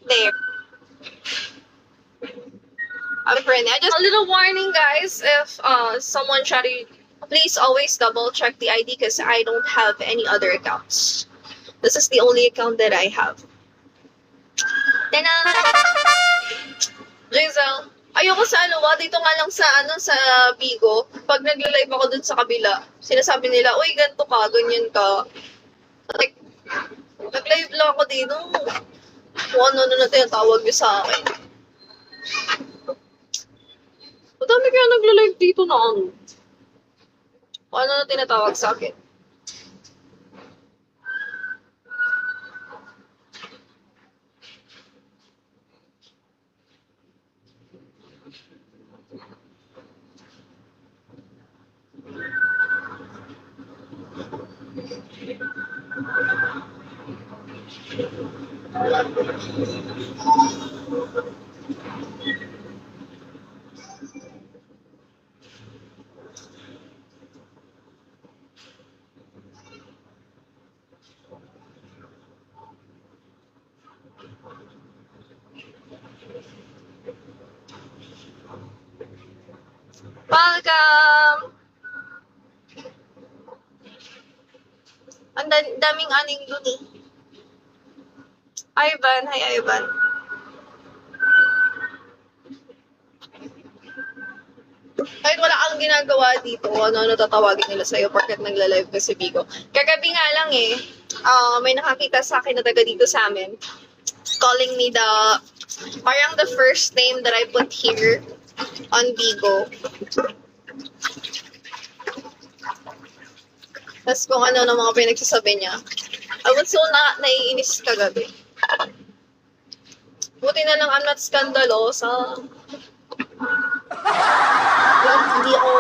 there. I'm friendly. I just a little warning, guys. If someone try to, please always double check the ID because I don't have any other accounts. This is the only account that I have. Tana! Giselle, ayoko sa dito nga lang sa Bigo. Pag nagla-live ako dun sa kabila, sinasabi nila, uy, ganito ka, ganyan ka. Like, nag-live lang ako dito. Kung ano na tinatawag niyo sa akin. Madami kaya nagla-live dito na ano. Kung ano na tinatawag sa akin. Welcome! Ang daming aning dun eh. Ivan, hi Ivan. Kahit wala kang ginagawa dito, ano tatawagin nila sa'yo porket nagla-live ka sa Bigo. Kagabi nga lang eh, may nakakita sa akin na taga dito sa amin. Calling me parang the first name that I put here on Bigo. Tapos kung ano na mga pinagsasabi niya. I was so naiinis kagabi. Buti na lang I'm not skandalosa. Hindi ako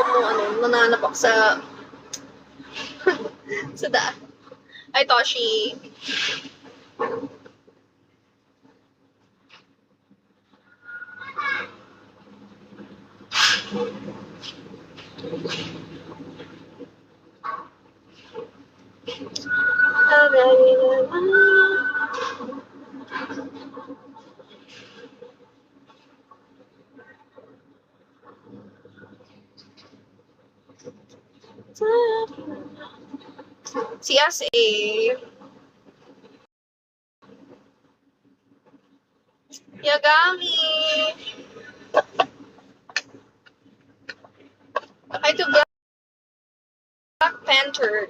nananapak sa sa daan. Ay, Toshi. CSA. Yagami. Hi to Black Panther.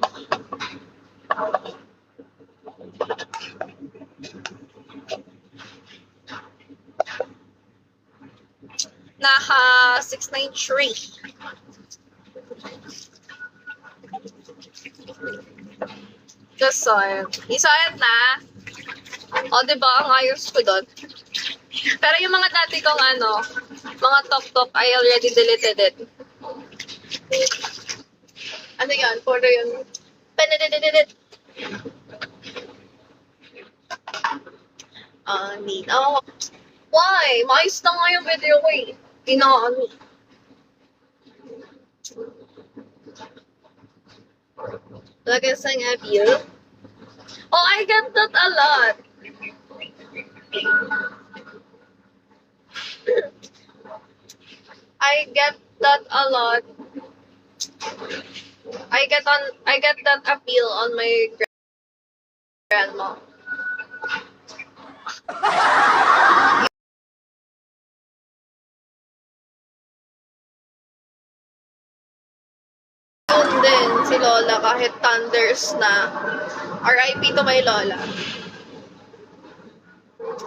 Naha 693. Just saw it. Isayat na. O, diba? Ang ayos ko doon. Pero yung mga dati kong mga talk-talk, I already deleted it. Ano yan? Puro yun. Penedededed. Nina. Why? Maayos na nga yung video ko eh. Di na ano. Lagay sa nga appeal. Oh, I get that a lot. I get that a lot. I get that appeal on my grandma. Yun din si Lola kahit thunders na. RIP to my Lola.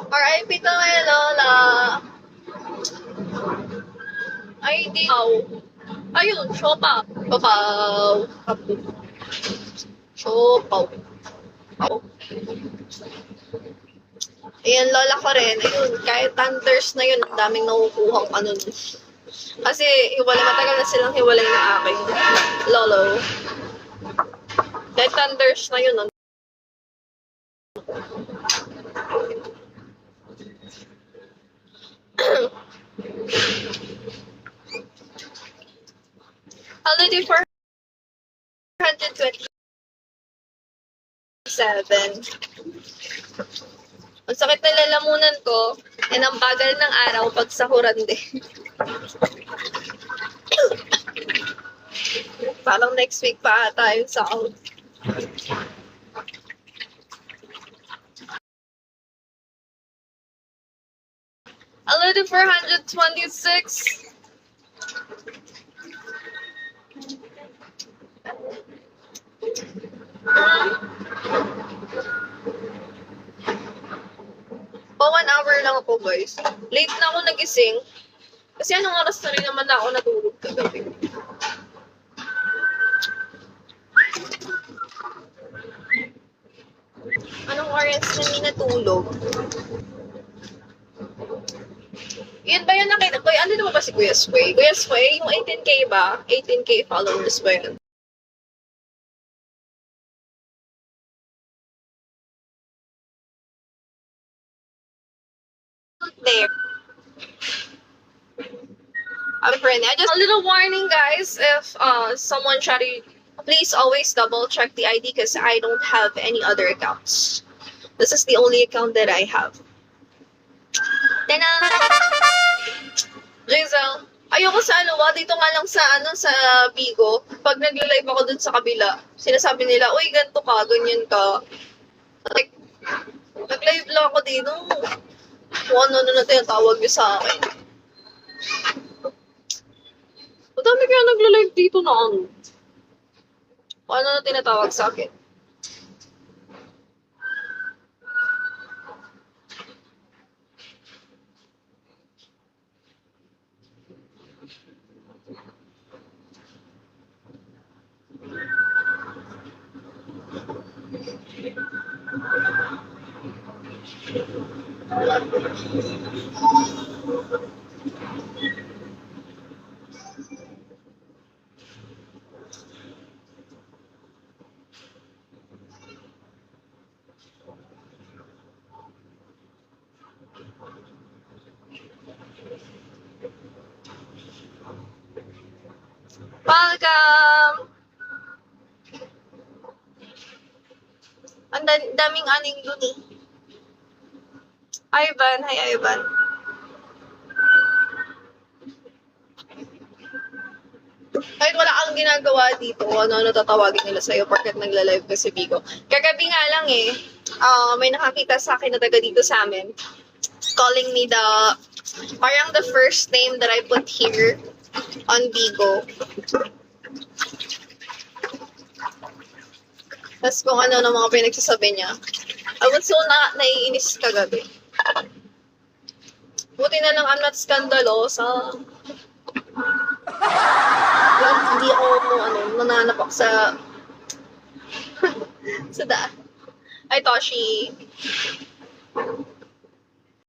RIP to my Lola. Ay, di. Ayun, Shopa. Papaw. Shopaw. Ayan, Lola ko rin. Ayun, kahit thunders na yun, ang daming nakukuhang ano. Kasi, matagal na silang hiwalay na aking lolo. Kahit thunders na yun, holiday 427. Ang sakit na lalamunan ko, and ang bagal ng araw pag sahuran din. Parang next week pa ata yung sahod. A little 426. O, 1 hour lang ako, guys. Late na ako nagising. Kasi anong oras na rin naman na ako natulog kagabi. Anong oras na hindi natulog? Yun ba yun nakita ko? Ano naman ba si Kuya Sway? Kuya Sway, yung 18K ba? 18K followers ba yun? There. I'm friend. Just a little warning, guys. If someone try to, please always double check the ID because I don't have any other accounts. This is the only account that I have. Tana! Rizal, ayoko sa dito nga lang sa Bigo. Pag nagla-live ako dun sa kabila, sinasabi nila, uy, ganito ka, ganyan ka. Like, nag-live lang ako dito. Kung ano na tinatawag niyo sa akin. Madami kaya nagla-live dito na ano. Kung ano na tinatawag sa akin. Welcome! Ang daming aning dun eh. Ivan, hi Ivan. Kahit wala kang ginagawa dito, ano tatawagin nila sa'yo porket nagla-live ka sa Bigo. Kagabi nga lang eh, may nakakita sa akin na taga dito sa amin, calling me parang the first name that I put here on Bigo. Tapos kung ano ng mga pinagsasabi niya. I was so naiinis kagabi. Buti na lang I'm not scandalosa. Hindi ako nananapak sa sa daan. Ay, Toshi.